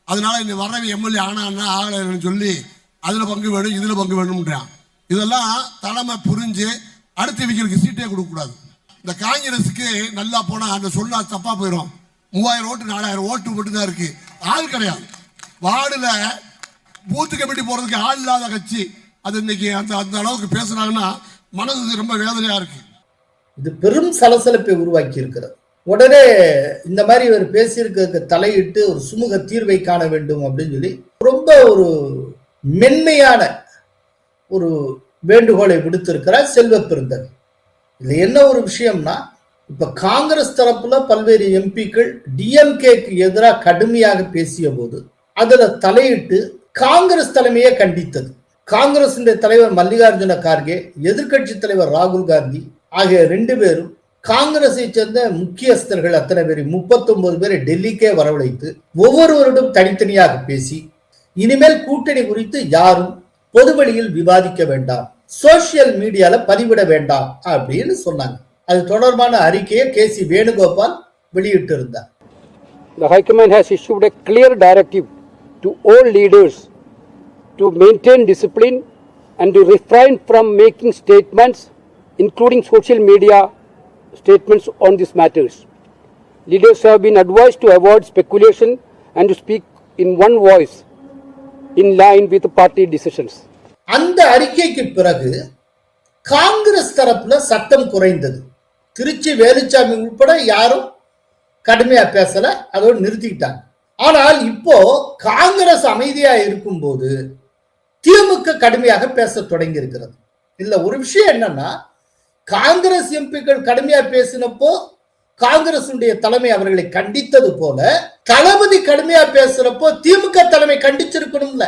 அதனால இந்த வர்றவங்க எம்எல்ஏ ஆனா ஆகலைன்னு சொல்லி அதுல பங்கு வேணும் இதுல பங்கு வேணும்ன்றான். இதெல்லாம் தலைமை புரிஞ்சு அடுத்த வீக்கிற்கு சீட்டே கொடுக்க கூடாது. இந்த காங்கிரஸுக்கு நல்லா போனா அந்த சொன்னா தப்பா போயிடும். 3000 ஓட்டு 4000 ஓட்டு மட்டும்தான் இருக்கு, ஆள் கிடையாது. வார்டுல பூத்து கமிட்டி போறதுக்கு ஆள் இல்லாத கட்சி. அது இன்னைக்கு அந்த அந்த அளவுக்கு பேசுறாங்கன்னா மனது ரொம்ப வேதனையா இருக்கு. இது பெரும் சலசலப்பை உருவாக்கி இருக்கிறது. உடனே இந்த மாதிரி இவர் பேசியிருக்க தலையிட்டு ஒரு சுமூக தீர்வை காண வேண்டும் அப்படின்னு சொல்லி ரொம்ப ஒரு மென்மையான ஒரு வேண்டுகோளை விடுத்திருக்கிறார் செல்வ பெருந்தகை. இதுல என்ன ஒரு விஷயம்னா, இப்ப காங்கிரஸ் தரப்புல பல்வேறு எம்பிக்கள் டிஎம்கேக்கு எதிராக கடுமையாக பேசிய போது அதுல தலையிட்டு காங்கிரஸ் தலைமையை கண்டித்தது. காங்கிரஸ் தலைவர் மல்லிகார்ஜுன கார்கே, எதிர்கட்சி தலைவர் ராகுல் காந்தி ஆகிய 2 பேரும் காங்கிரஸை சேர்ந்த முக்கியஸ்தர்கள் அத்தனை பேரை 39 பேரை டெல்லிக்கே வரவழைத்து ஒவ்வொருவரிடம் தனித்தனியாக பேசி இனிமேல் கூட்டணி குறித்து யாரும் பொதுவெளியில் விவாதிக்க வேண்டாம், சோசியல் மீடியால பதிவிட வேண்டாம் அப்படின்னு சொன்னாங்க. அது தொடர்பான அறிக்கையை கேசி வேணுகோபால் வெளியிட்டு இருந்தார். The High Command has issued a clear directive to all leaders to maintain discipline and to refrain from making statements, including social media statements on these matters. Leaders have been advised to avoid speculation and to speak in one voice in line with the party decisions. அந்த அறிக்கைக்கு பிறகு காங்கிரஸ் தரப்புல சத்தம் குறைந்தது. திருச்சி வேலுச்சாமி உட்பட யாரும் கடுமையா பேசல, அதோடு நிறுத்திக்கிட்டாங்க. ஆனால் இப்போ காங்கிரஸ் அமைதியா இருக்கும் போது திமுக கடுமையாக பேச தொடங்கி இருக்கிறது. இல்ல ஒரு விஷயம் என்னன்னா, காங்கிரஸ் எம்பிக்கள் கடுமையா பேசினப்போ காங்கிரஸ் தலைமை அவர்களை கண்டித்தது போல தளபதி கடுமையா பேசுறப்போ திமுக தலைமை கண்டிச்சிருக்கணும்ல.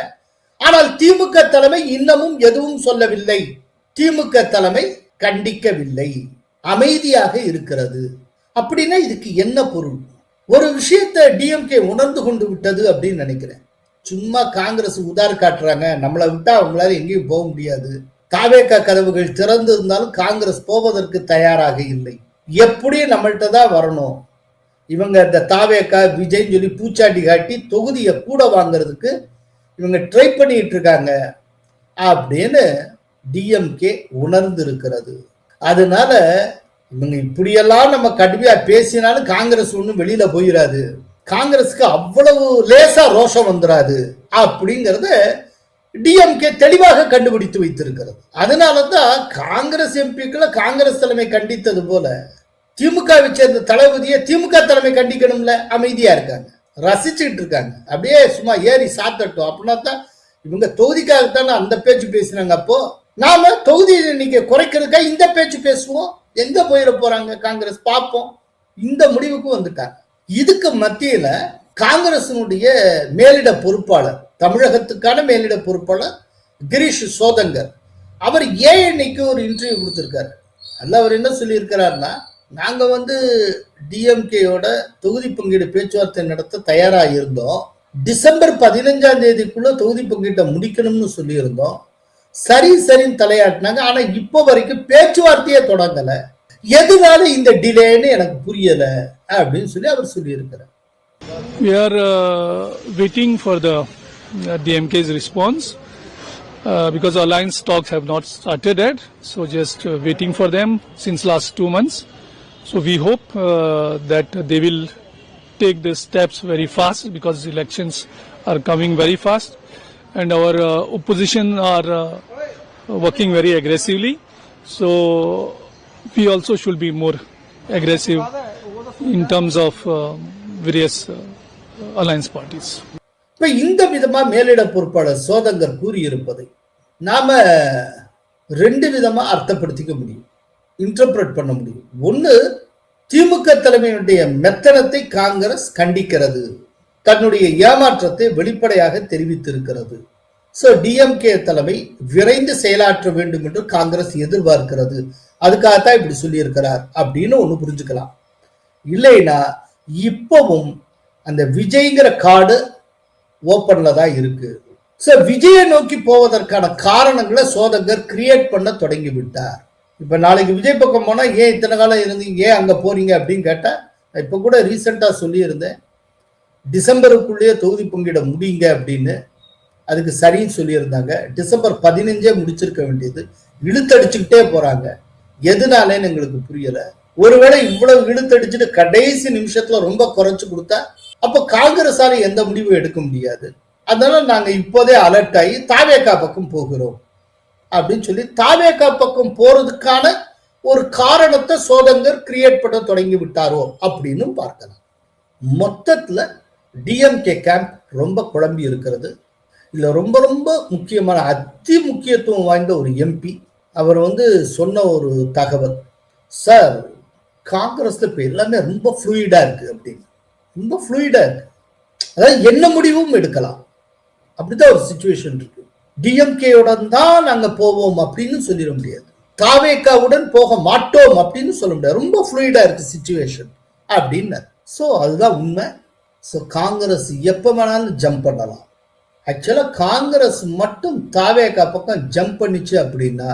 ஆனால் திமுக தலைமை இன்னமும் எதுவும் சொல்லவில்லை. திமுக தலைமை கண்டிக்கவில்லை, அமைதியாக இருக்கிறது. அப்படின்னா இதுக்கு என்ன பொருள்? ஒரு விஷயத்தை டிஎம்கே உணர்ந்து கொண்டு விட்டது அப்படின்னு நினைக்கிறேன். சும்மா காங்கிரஸ் உதார் காட்டுறாங்க, நம்மளை விட்டா அவங்களால எங்கேயும் போக முடியாது, தாவேகா கதவுகள் திறந்து இருந்தாலும் காங்கிரஸ் போவதற்கு தயாராக இல்லை, எப்படியும் நம்மள்கிட்ட தான் வரணும், இவங்க இந்த தாவேகா விஜய் சொல்லி பூச்சாண்டி காட்டி தொகுதியை கூட வாங்கிறதுக்கு இவங்க ட்ரை பண்ணிட்டு இருக்காங்க அப்படின்னு டிஎம்கே உணர்ந்து இருக்கிறது. அதனால இவங்க இப்படியெல்லாம் நம்ம கடுமையா பேசினாலும் காங்கிரஸ் ஒன்றும் வெளியில போயிடாது, காங்கிரஸுக்கு அவ்வளவு லேசா ரோஷம் வந்துடாது அப்படிங்கறத டிஎம்கே தெளிவாக கண்டுபிடித்து வைத்திருக்கிறது. அதனாலதான் காங்கிரஸ் எம்பிக்களை காங்கிரஸ் தலைமை கண்டித்தது போல திமுகவை சேர்ந்த தளபதியை திமுக தலைமை கண்டிக்கணும்ல, அமைதியா இருக்காங்க, ரசிச்சுட்டு இருக்காங்க. அப்படியே சும்மா ஏறி சாத்தட்டும் அப்படின்னா தான் இவங்க தொகுதிக்காகத்தானே அந்த பேச்சு பேசினாங்க. அப்போ நாம தொகுதியை நீங்க குறைக்கிறதுக்காக இந்த பேச்சு பேசுவோம். எங்க போயிட போறாங்க காங்கிரஸ் பார்ப்போம், இந்த முடிவுக்கு வந்துட்டாங்க. இதுக்கு மத்தியில காங்கிரசினுடைய மேலிட பொறுப்பாளர், தமிழகத்துக்கான மேலிட பொறுப்பாளர் கிரீஷ் சோதங்கர், அவர் ஏஎன்ஐக்கு ஒரு இன்டர்வியூ கொடுத்திருக்காரு. அல்ல அவர் என்ன சொல்லியிருக்கிறாருன்னா, நாங்க டிஎம்கேயோட தொகுதி பங்கீடு பேச்சுவார்த்தை நடத்த தயாரா இருந்தோம். டிசம்பர் 15ஆம் தேதிக்குள்ள தொகுதி பங்கீட்டை முடிக்கணும்னு சொல்லி இருந்தோம். சரின்னு தலையாட்டினாங்க. ஆனா இப்போ வரைக்கும் பேச்சுவார்த்தையே தொடங்கல. எதுனால இந்த டிலேன்னு எனக்கு புரியல அப்படின்னு சொல்லி அவர் சொல்லி இருக்கிறார். We are waiting for the DMK's response because alliance talks have not started yet. So just waiting for them since last 2 months. So we hope that they will take the steps very fast because elections are coming very fast and our opposition are working very aggressively. So we also should be more aggressive in terms of various alliance parties. இப்ப இந்த விதமா மேலிட பொறுப்பாளர் சோதங்கர் கூறியிருப்பதை நாம 2 விதமா அர்த்தப்படுத்திக்க முடியும், interpret பண்ண முடியும். ஒன்னு, திமுக தலைமையுடைய மெத்தனத்தை காங்கிரஸ் கண்டிக்கிறது, தன்னுடைய ஏமாற்றத்தை வெளிப்படையாக தெரிவித்திருக்கிறது. சோ டிஎம்கே தலைமை விரைந்து செயலாற்ற வேண்டும் என்று காங்கிரஸ் எதிர்பார்க்கிறது, அதுக்காகத்தான் இப்படி சொல்லி இருக்கிறார் அப்படின்னு ஒண்ணு புரிஞ்சுக்கலாம். இல்லைன்னா இப்பவும் அந்த விஜய்ங்கிற கார்டு ஓப்பன்ல தான் இருக்கு. சோ விஜயை நோக்கி போவதற்கான காரணங்களை சோதங்கர் கிரியேட் பண்ண தொடங்கி விட்டார். இப்ப நாளைக்கு விஜய் பக்கம் போனா ஏன் இத்தனை காலம் இருந்தீங்க, ஏன் அங்க போறீங்க அப்படின்னு கேட்டா, இப்ப கூட ரீசெண்டா சொல்லி இருந்தேன், டிசம்பருக்குள்ளேயே தொகுதி பங்கிட முடியுங்க அப்படின்னு. அதுக்கு சரின்னு சொல்லியிருந்தாங்க. டிசம்பர் 15 முடிச்சிருக்க வேண்டியது இழுத்தடிச்சுக்கிட்டே போறாங்க. எதுனாலேன்னு எங்களுக்கு புரியல. ஒருவேளை இவ்வளவு இழுத்தடிச்சுட்டு கடைசி நிமிஷத்துல ரொம்ப குறைச்சு கொடுத்தா அப்ப காங்கிரஸால எந்த முடிவும் எடுக்க முடியாது. அதனால நாங்க இப்போதே அலர்ட் ஆகி தாவேகா பக்கம் போகிறோம் அப்படின்னு சொல்லி தாவேகா பக்கம் போறதுக்கான ஒரு காரணத்தை சோதங்கர் கிரியேட் பண்ண தொடங்கி விட்டாரோ அப்படின்னு பார்க்கலாம். மொத்தத்துல டிஎம்கே கேம்ப் ரொம்ப குழம்பி இருக்கிறது. இதுல ரொம்ப ரொம்ப முக்கியமான அதி முக்கியத்துவம் வாய்ந்த ஒரு எம்பி அவர் சொன்ன ஒரு தகவல், சார் காங்கிரஸ்ல இப்ப எல்லாமே ரொம்ப ஃப்ளூயிடா இருக்கு அப்படின்னு. ரொம்ப ஃப்ளூயிடா இருக்கு, அதாவது என்ன முடிவும் எடுக்கலாம், அப்படிதான் ஒரு சிச்சுவேஷன் இருக்கு. டிஎம்கேவுடன் தான் நாங்க போவோம் அப்படின்னு சொல்லிட முடியாது, தாவேகாவுடன் போக மாட்டோம் அப்படின்னு சொல்ல முடியாது. ரொம்ப ஃப்ளூயிடா இருக்கு சிச்சுவேஷன் அப்படின்னு. ஸோ அதுதான் உண்மை. ஸோ காங்கிரஸ் எப்ப வேணாலும் ஜம்ப் பண்ணலாம். ஆக்சுவலா காங்கிரஸ் மட்டும் தாவேகா பக்கம் ஜம்ப் பண்ணிச்சு அப்படின்னா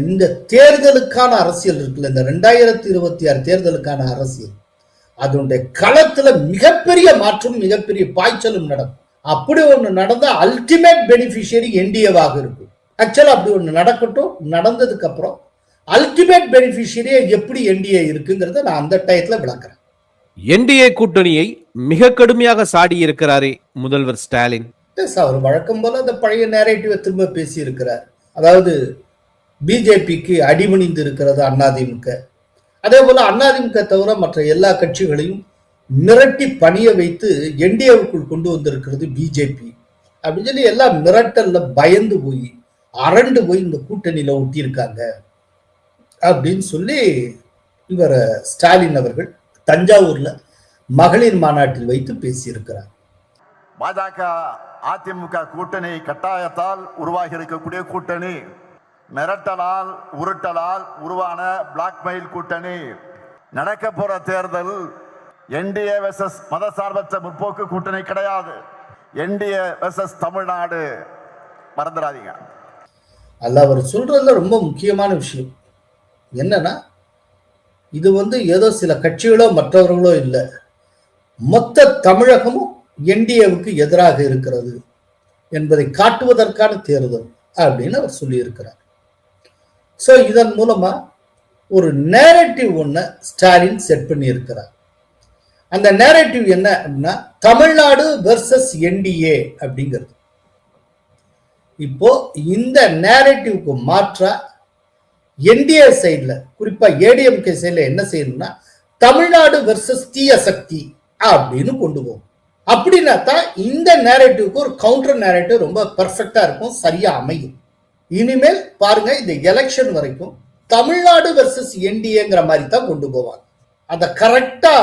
இந்த தேர்தலுக்கான அரசியல் இருக்குல்ல, இந்த 2026 தேர்தலுக்கான அரசியல், அதனுடைய களத்துல மிகப்பெரிய மாற்றம் மிகப்பெரிய பாய்ச்சலும் நடக்கும். அப்படி ஒண்ணு நடந்தா அல்டிமேட் பெனிஃபிஷியரி என்டிஏவாக இருக்கும். ஆக்சுவலா அப்படி ஒண்ணு நடக்கட்டும். நடந்ததுக்கு அப்புறம் அல்டிமேட் பெனிஃபிஷியரியே எப்படி என்டிஏ இருக்குங்கிறத நான் அந்த டயத்துல விளக்குறேன். என்டிஏ கூட்டணியை மிக கடுமையாக சாடி இருக்கிறாரே முதல்வர் ஸ்டாலின். அவர் வழக்கம் போல அந்த பழைய நேரேட்டிவை திரும்ப பேசி இருக்கிறார். அதாவது பிஜேபிக்கு அடிபணிந்து இருக்கிறது அதிமுக, அதே போல அதிமுக தவிர மற்ற எல்லா கட்சிகளையும் மிரட்டி பணிய வைத்து என்டிஏவுக்குள் கொண்டு வந்திருக்கிறது பிஜேபி அப்படின்னு சொல்லி எல்லாம் மிரட்டல்ல பயந்து போய் அரண்டு போய் இந்த கூட்டணியில ஒட்டியிருக்காங்க அப்படின்னு சொல்லி இவர் ஸ்டாலின் அவர்கள் தஞ்சாவூர்ல மகளிர் மாநாட்டில் வைத்து பேசியிருக்கிறார். பாஜக அதிமுக கூட்டணி கட்டாயத்தால் உருவாகி இருக்கக்கூடிய கூட்டணி, மிரட்டலால் உருட்டலால் உருவான பிளாக்மெயில் கூட்டணி. நடக்க போற தேர்தல் என்டிஏ வெர்சஸ் மதசார்பற்ற முற்போக்கு கூட்டணி கிடையாது, என்டிஏ வெர்சஸ் தமிழ்நாடு. மறந்துடாதீங்க. அல்ல, அவர் சொல்றதுல ரொம்ப முக்கியமான விஷயம் என்னன்னா, இது ஏதோ சில கட்சிகளோ மற்றவர்களோ இல்லை, மொத்த தமிழகமும் என்டிஏவுக்கு எதிராக இருக்கிறது என்பதை காட்டுவதற்கான தேர்தல் அப்படின்னு அவர் சொல்லியிருக்கிறார். ஸோ இதன் மூலமா ஒரு நேரேட்டிவ் ஒன்று ஸ்டாலின் செட் பண்ணி இருக்கிறார். அந்த நேரேட்டிவ் என்ன அப்படின்னா, தமிழ்நாடு வெர்சஸ் என்டிஏ அப்படிங்கிறது. இப்போ இந்த நேரேட்டிவ்க்கு மாற்றா என்டிஏ சைட்ல, குறிப்பா ஏடிஎம்கே சைட்ல என்ன செய்யணும்னா, தமிழ்நாடு வெர்சஸ் தீய சக்தி அப்படின்னு கொண்டு போகும். அப்படின்னா தான் இந்த நேரேட்டிவ்க்கு ஒரு கவுண்டர் நேரேட்டிவ் ரொம்ப பெர்ஃபெக்டா இருக்கும், சரியா அமையும். இனிமேல் பாருங்க, இந்த எலெக்ஷன் வரைக்கும் தமிழ்நாடு வெர்சஸ் என்டிஏங்கிற மாதிரி தான் கொண்டு போவாங்க. அதை கரெக்டா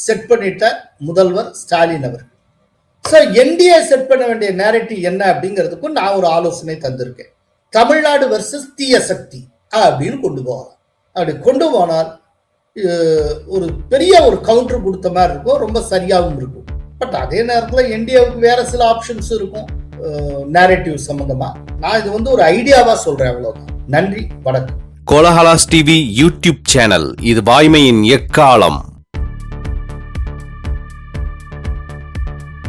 செட் பண்ணிட்ட முதல்வர் ஸ்டாலின் அவர்கள். ஸோ என்டிஏ செட் பண்ண வேண்டிய நேரட்டிவ் என்ன அப்படிங்கிறதுக்கும் நான் ஒரு ஆலோசனை தந்திருக்கேன். தமிழ்நாடு வெர்சஸ் தீய சக்தி அப்படின்னு கொண்டு போகலாம். அப்படி கொண்டு போனால் ஒரு பெரிய ஒரு கவுண்டர் கொடுத்த மாதிரி இருக்கும், ரொம்ப சரியாகவும் இருக்கும். பட் அதே நேரத்தில் என்டிஏவுக்கு வேற சில ஆப்ஷன்ஸ் இருக்கும் நேரட்டிவ் சம்பந்தமா. நான் இது ஒரு ஐடியாவா சொல்றேன், அவ்வளவுதான். நன்றி, வணக்கம். கோலஹலாஸ் டிவி யூடியூப் சேனல், இது வாய்மையின் எக்காலம்.